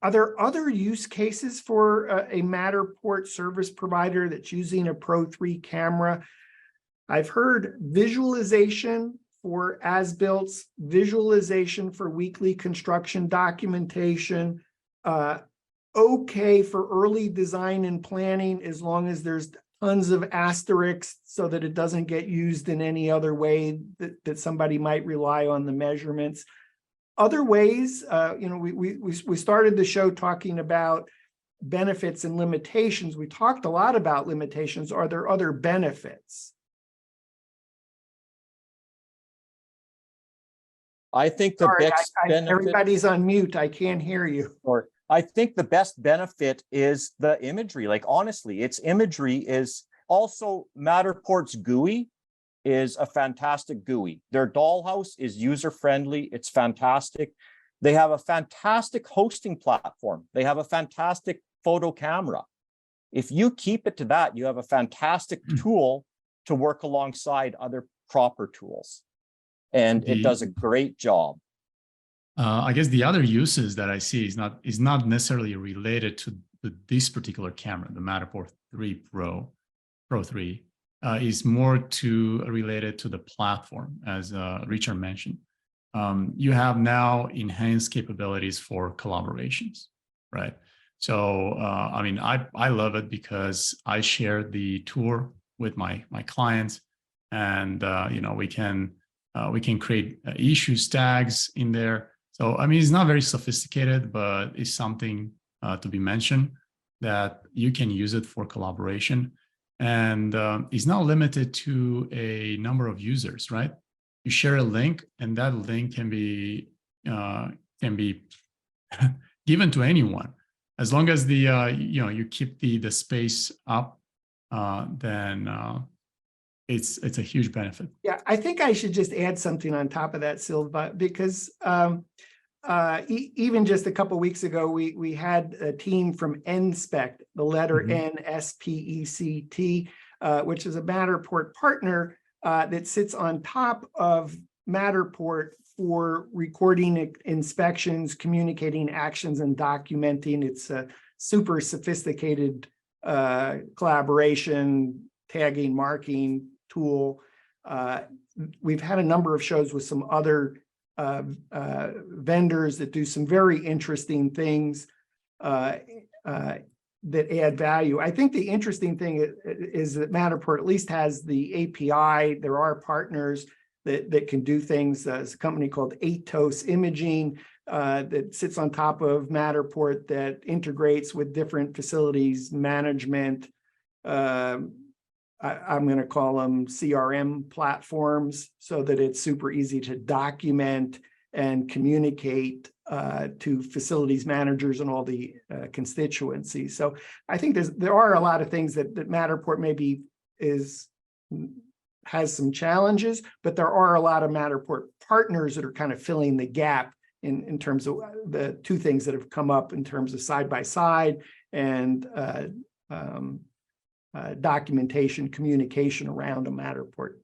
are there other use cases for a Matterport service provider that's using a Pro3 camera? I've heard visualization for as-builts, visualization for weekly construction documentation, okay for early design and planning as long as there's tons of asterisks so that it doesn't get used in any other way that somebody might rely on the measurements. Other ways, we started the show talking about benefits and limitations. We talked a lot about limitations. Are there other benefits? I think the best benefit. Everybody's on mute. I can't hear you. Or I think the best benefit is the imagery. Like, honestly, its imagery is also Matterport's GUI is a fantastic GUI. Their dollhouse is user-friendly. It's fantastic. They have a fantastic hosting platform. They have a fantastic photo camera. If you keep it to that, you have a fantastic tool to work alongside other proper tools. And it does a great job. I guess the other uses that I see is not necessarily related to this particular camera, the Matteport 3 Pro 3, is more related to the platform, as Richard mentioned. You have now enhanced capabilities for collaborations, right? So, I mean, I love it because I share the tour with my clients, and we can create issues tags in there. So, I mean, it's not very sophisticated, but it's something to be mentioned that you can use it for collaboration. And it's not limited to a number of users, right? You share a link, and that link can be given to anyone. As long as you keep the space up, then it's a huge benefit. Yeah, I think I should just add something on top of that, Silva, because even just a couple of weeks ago, we had a team from NSPECT, the letter NSPECT, which is a Matterport partner that sits on top of Matterport for recording inspections, communicating actions, and documenting. It's a super sophisticated collaboration, tagging, marking tool. We've had a number of shows with some other vendors that do some very interesting things that add value. I think the interesting thing is that Matteport at least has the API. There are partners that can do things. There's a company called Atos Imaging that sits on top of Matterport that integrates with different facilities management. I'm going to call them CRM platforms, so that it's super easy to document and communicate to facilities managers and all the constituencies. So I think there are a lot of things that Matterport maybe has some challenges, but there are a lot of Matterport partners that are kind of filling the gap in terms of the two things that have come up in terms of side-by-side and documentation, communication around a Matterport